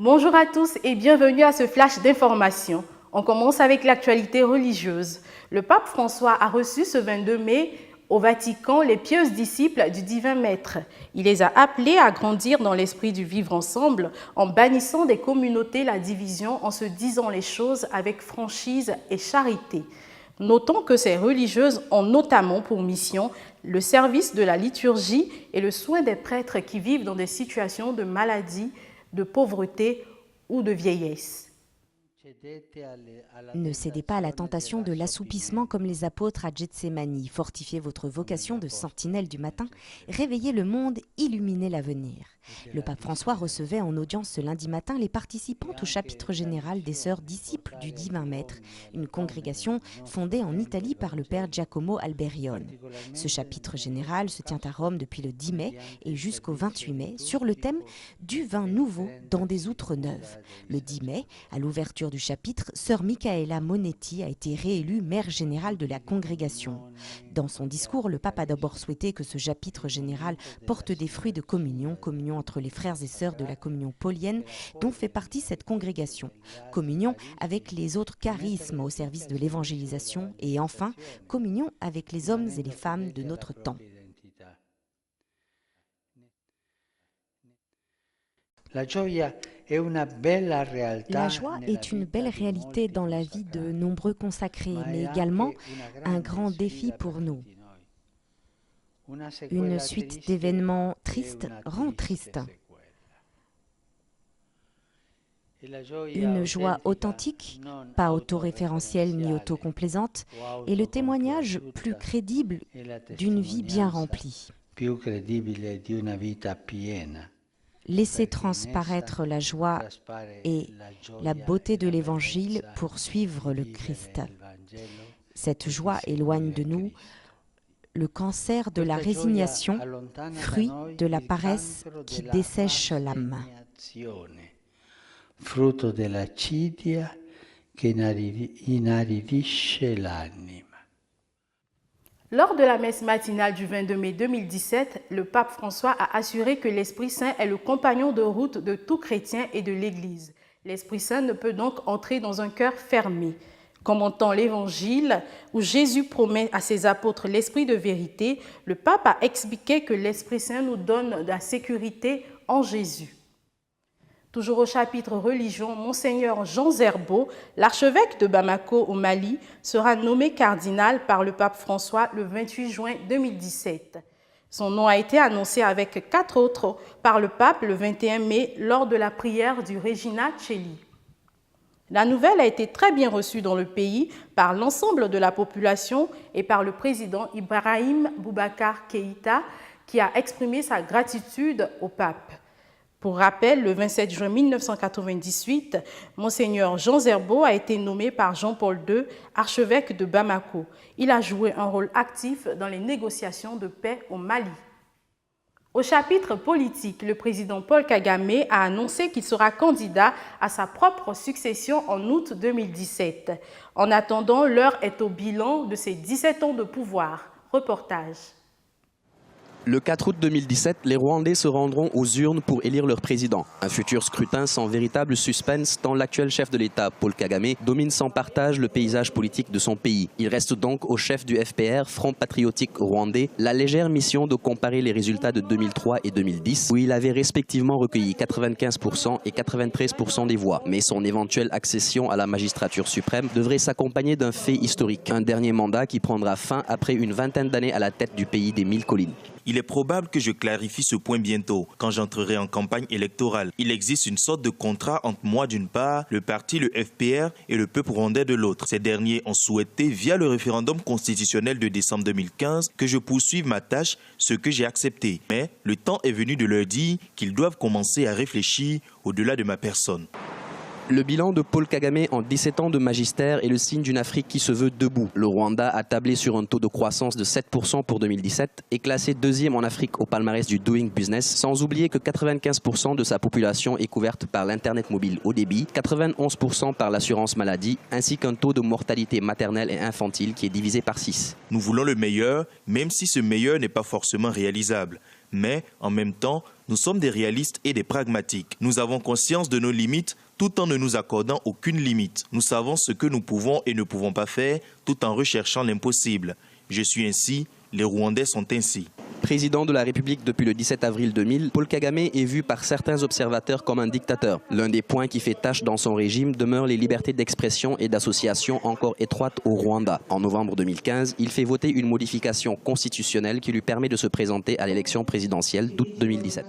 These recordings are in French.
Bonjour à tous et bienvenue à ce flash d'information. On commence avec l'actualité religieuse. Le pape François a reçu ce 22 mai au Vatican les pieux disciples du divin Maître. Il les a appelés à grandir dans l'esprit du vivre ensemble en bannissant des communautés la division, en se disant les choses avec franchise et charité. Notons que ces religieuses ont notamment pour mission le service de la liturgie et le soin des prêtres qui vivent dans des situations de maladie, de pauvreté ou de vieillesse. Ne cédez pas à la tentation de l'assoupissement comme les apôtres à Gethsémani. Fortifiez votre vocation de sentinelle du matin, réveillez le monde, illuminez l'avenir. Le pape François recevait en audience ce lundi matin les participants au chapitre général des Sœurs disciples du Divin Maître, une congrégation fondée en Italie par le père Giacomo Alberione. Ce chapitre général se tient à Rome depuis le 10 mai et jusqu'au 28 mai sur le thème du vin nouveau dans des outres neuves. Le 10 mai, à l'ouverture du chapitre, Sœur Michaela Monetti a été réélue mère générale de la congrégation. Dans son discours, le pape a d'abord souhaité que ce chapitre général porte des fruits de communion entre les frères et sœurs de la communion paulienne dont fait partie cette congrégation, communion avec les autres charismes au service de l'évangélisation et enfin, communion avec les hommes et les femmes de notre temps. La joie est une belle réalité dans la vie de nombreux consacrés, mais également un grand défi pour nous. Une suite d'événements tristes rend triste. Une joie authentique, pas autoréférentielle ni autocomplaisante, et le témoignage plus crédible d'une vie bien remplie. Laissez transparaître la joie et la beauté de l'Évangile pour suivre le Christ. Cette joie éloigne de nous le cancer de la résignation, fruit de la paresse qui dessèche l'âme. Frutto dell'acidia che inaridisce l'anima. Lors de la messe matinale du 22 mai 2017, le pape François a assuré que l'Esprit Saint est le compagnon de route de tout chrétien et de l'Église. L'Esprit Saint ne peut donc entrer dans un cœur fermé. Commentant l'Évangile, où Jésus promet à ses apôtres l'Esprit de vérité, le pape a expliqué que l'Esprit Saint nous donne de la sécurité en Jésus. Toujours au chapitre religion, Monseigneur Jean Zerbo, l'archevêque de Bamako au Mali, sera nommé cardinal par le pape François le 28 juin 2017. Son nom a été annoncé avec 4 autres par le pape le 21 mai lors de la prière du Regina Coeli. La nouvelle a été très bien reçue dans le pays par l'ensemble de la population et par le président Ibrahim Boubacar Keïta qui a exprimé sa gratitude au pape. Pour rappel, le 27 juin 1998, Monseigneur Jean Zerbo a été nommé par Jean-Paul II, archevêque de Bamako. Il a joué un rôle actif dans les négociations de paix au Mali. Au chapitre politique, le président Paul Kagame a annoncé qu'il sera candidat à sa propre succession en août 2017. En attendant, l'heure est au bilan de ses 17 ans de pouvoir. Reportage. Le 4 août 2017, les Rwandais se rendront aux urnes pour élire leur président. Un futur scrutin sans véritable suspense tant l'actuel chef de l'État, Paul Kagame, domine sans partage le paysage politique de son pays. Il reste donc au chef du FPR, Front Patriotique Rwandais, la légère mission de comparer les résultats de 2003 et 2010, où il avait respectivement recueilli 95% et 93% des voix. Mais son éventuelle accession à la magistrature suprême devrait s'accompagner d'un fait historique, un dernier mandat qui prendra fin après une vingtaine d'années à la tête du pays des 1000 collines. Il est probable que je clarifie ce point bientôt, quand j'entrerai en campagne électorale. Il existe une sorte de contrat entre moi d'une part, le parti, le FPR et le peuple rwandais de l'autre. Ces derniers ont souhaité, via le référendum constitutionnel de décembre 2015, que je poursuive ma tâche, ce que j'ai accepté. Mais le temps est venu de leur dire qu'ils doivent commencer à réfléchir au-delà de ma personne. Le bilan de Paul Kagame en 17 ans de magistère est le signe d'une Afrique qui se veut debout. Le Rwanda a tablé sur un taux de croissance de 7% pour 2017 et classé 2e en Afrique au palmarès du Doing Business, sans oublier que 95% de sa population est couverte par l'Internet mobile haut débit, 91% par l'assurance maladie, ainsi qu'un taux de mortalité maternelle et infantile qui est divisé par 6. Nous voulons le meilleur, même si ce meilleur n'est pas forcément réalisable. Mais, en même temps, nous sommes des réalistes et des pragmatiques. Nous avons conscience de nos limites tout en ne nous accordant aucune limite. Nous savons ce que nous pouvons et ne pouvons pas faire tout en recherchant l'impossible. Je suis ainsi, les Rwandais sont ainsi. Président de la République depuis le 17 avril 2000, Paul Kagame est vu par certains observateurs comme un dictateur. L'un des points qui fait tâche dans son régime demeure les libertés d'expression et d'association encore étroites au Rwanda. En novembre 2015, il fait voter une modification constitutionnelle qui lui permet de se présenter à l'élection présidentielle d'août 2017.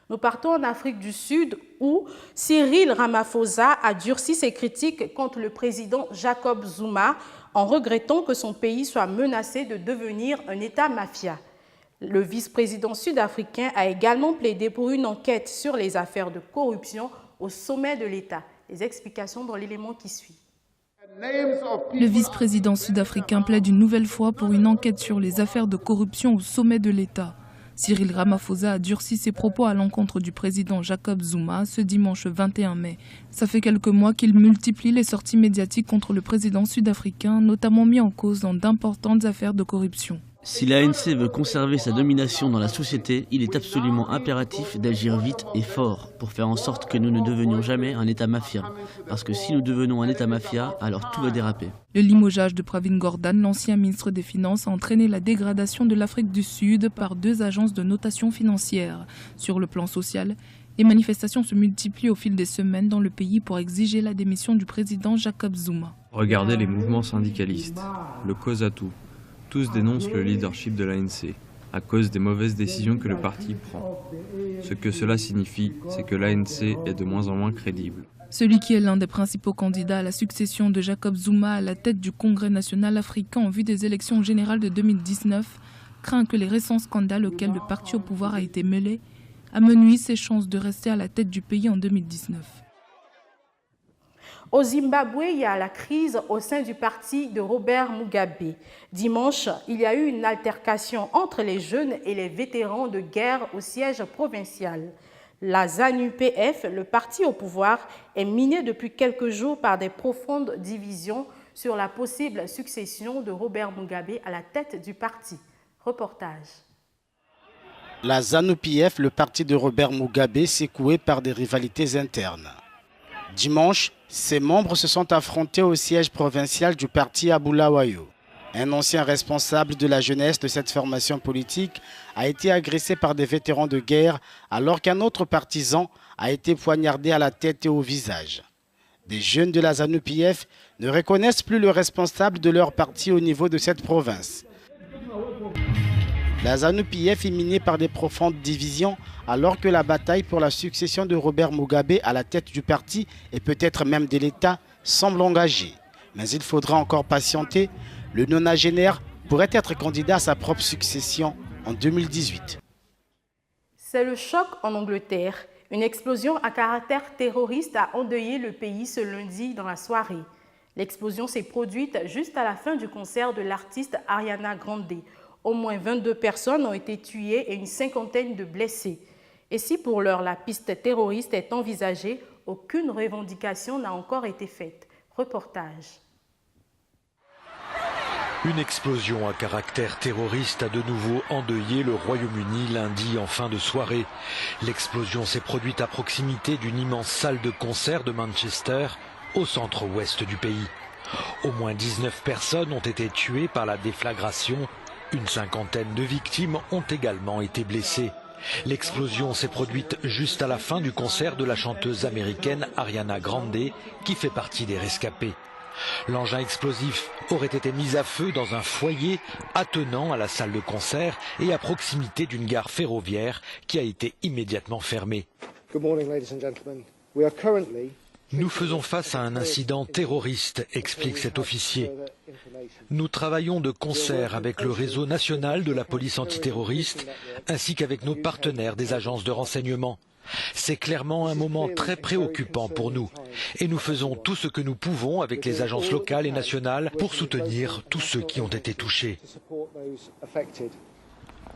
Nous partons en Afrique du Sud où Cyril Ramaphosa a durci ses critiques contre le président Jacob Zuma en regrettant que son pays soit menacé de devenir un État mafia. Le vice-président sud-africain a également plaidé pour une enquête sur les affaires de corruption au sommet de l'État. Les explications dans l'élément qui suit. Le vice-président sud-africain plaide une nouvelle fois pour une enquête sur les affaires de corruption au sommet de l'État. Cyril Ramaphosa a durci ses propos à l'encontre du président Jacob Zuma ce dimanche 21 mai. Ça fait quelques mois qu'il multiplie les sorties médiatiques contre le président sud-africain, notamment mis en cause dans d'importantes affaires de corruption. Si l'ANC veut conserver sa domination dans la société, il est absolument impératif d'agir vite et fort pour faire en sorte que nous ne devenions jamais un État mafia. Parce que si nous devenons un État mafia, alors tout va déraper. Le limogeage de Pravin Gordhan, l'ancien ministre des Finances, a entraîné la dégradation de l'Afrique du Sud par 2 agences de notation financière. Sur le plan social, les manifestations se multiplient au fil des semaines dans le pays pour exiger la démission du président Jacob Zuma. Regardez les mouvements syndicalistes, le COSATU. Tous dénoncent le leadership de l'ANC à cause des mauvaises décisions que le parti prend. Ce que cela signifie, c'est que l'ANC est de moins en moins crédible. Celui qui est l'un des principaux candidats à la succession de Jacob Zuma à la tête du Congrès national africain en vue des élections générales de 2019 craint que les récents scandales auxquels le parti au pouvoir a été mêlé amenuisent ses chances de rester à la tête du pays en 2019. Au Zimbabwe, il y a la crise au sein du parti de Robert Mugabe. Dimanche, il y a eu une altercation entre les jeunes et les vétérans de guerre au siège provincial. La ZANU-PF, le parti au pouvoir, est miné depuis quelques jours par des profondes divisions sur la possible succession de Robert Mugabe à la tête du parti. Reportage. La ZANU-PF, le parti de Robert Mugabe, secoué par des rivalités internes. Dimanche, ses membres se sont affrontés au siège provincial du parti à Bulawayo. Un ancien responsable de la jeunesse de cette formation politique a été agressé par des vétérans de guerre alors qu'un autre partisan a été poignardé à la tête et au visage. Des jeunes de la ZANU-PF ne reconnaissent plus le responsable de leur parti au niveau de cette province. La ZANU-PF est minée par des profondes divisions alors que la bataille pour la succession de Robert Mugabe à la tête du parti et peut-être même de l'État semble engagée. Mais il faudra encore patienter. Le nonagénaire pourrait être candidat à sa propre succession en 2018. C'est le choc en Angleterre. Une explosion à caractère terroriste a endeuillé le pays ce lundi dans la soirée. L'explosion s'est produite juste à la fin du concert de l'artiste Ariana Grande. Au moins 22 personnes ont été tuées et une cinquantaine de blessés. Et si pour l'heure la piste terroriste est envisagée, aucune revendication n'a encore été faite. Reportage. Une explosion à caractère terroriste a de nouveau endeuillé le Royaume-Uni lundi en fin de soirée. L'explosion s'est produite à proximité d'une immense salle de concert de Manchester, au centre-ouest du pays. Au moins 19 personnes ont été tuées par la déflagration. Une cinquantaine de victimes ont également été blessées. L'explosion s'est produite juste à la fin du concert de la chanteuse américaine Ariana Grande, qui fait partie des rescapés. L'engin explosif aurait été mis à feu dans un foyer attenant à la salle de concert et à proximité d'une gare ferroviaire qui a été immédiatement fermée. Nous faisons face à un incident terroriste, explique cet officier. Nous travaillons de concert avec le réseau national de la police antiterroriste ainsi qu'avec nos partenaires des agences de renseignement. C'est clairement un moment très préoccupant pour nous et nous faisons tout ce que nous pouvons avec les agences locales et nationales pour soutenir tous ceux qui ont été touchés.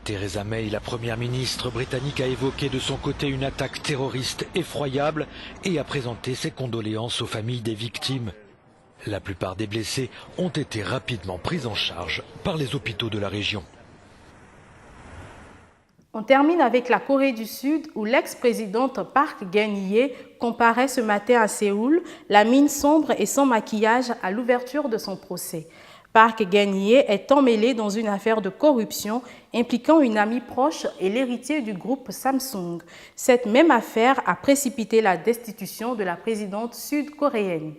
Theresa May, la première ministre britannique, a évoqué de son côté une attaque terroriste effroyable et a présenté ses condoléances aux familles des victimes. La plupart des blessés ont été rapidement pris en charge par les hôpitaux de la région. On termine avec la Corée du Sud où l'ex-présidente Park Geun-hye comparaît ce matin à Séoul, la mine sombre et sans maquillage à l'ouverture de son procès. Park Geun-hye est emmêlée dans une affaire de corruption impliquant une amie proche et l'héritier du groupe Samsung. Cette même affaire a précipité la destitution de la présidente sud-coréenne.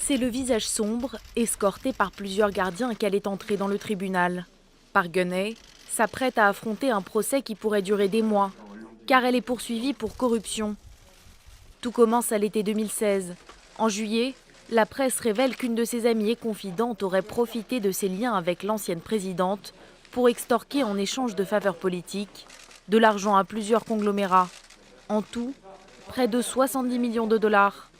C'est le visage sombre, escorté par plusieurs gardiens qu'elle est entrée dans le tribunal. Park Geun-hye s'apprête à affronter un procès qui pourrait durer des mois, car elle est poursuivie pour corruption. Tout commence à l'été 2016. En juillet, la presse révèle qu'une de ses amies et confidentes aurait profité de ses liens avec l'ancienne présidente pour extorquer en échange de faveurs politiques de l'argent à plusieurs conglomérats. En tout, près de 70 millions de dollars.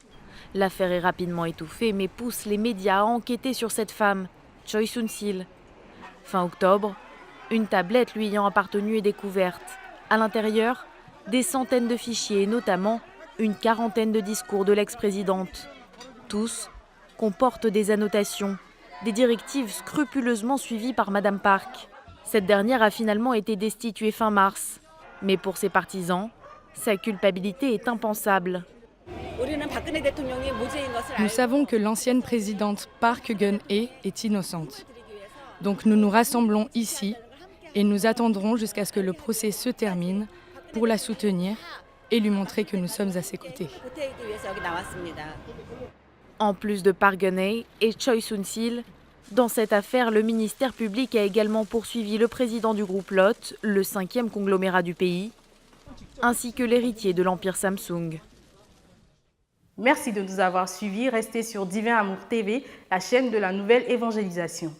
L'affaire est rapidement étouffée mais pousse les médias à enquêter sur cette femme, Choi Soon-sil. Fin octobre, une tablette lui ayant appartenu est découverte. À l'intérieur, des centaines de fichiers et notamment une quarantaine de discours de l'ex-présidente. Tous comportent des annotations, des directives scrupuleusement suivies par Madame Park. Cette dernière a finalement été destituée fin mars. Mais pour ses partisans, sa culpabilité est impensable. Nous savons que l'ancienne présidente Park Geun-hye est innocente. Donc nous nous rassemblons ici et nous attendrons jusqu'à ce que le procès se termine pour la soutenir et lui montrer que nous sommes à ses côtés. En plus de Park Geun-hye et Choi Soon-sil, dans cette affaire, le ministère public a également poursuivi le président du groupe Lotte, le 5e conglomérat du pays, ainsi que l'héritier de l'empire Samsung. Merci de nous avoir suivis. Restez sur Divin Amour TV, la chaîne de la nouvelle évangélisation.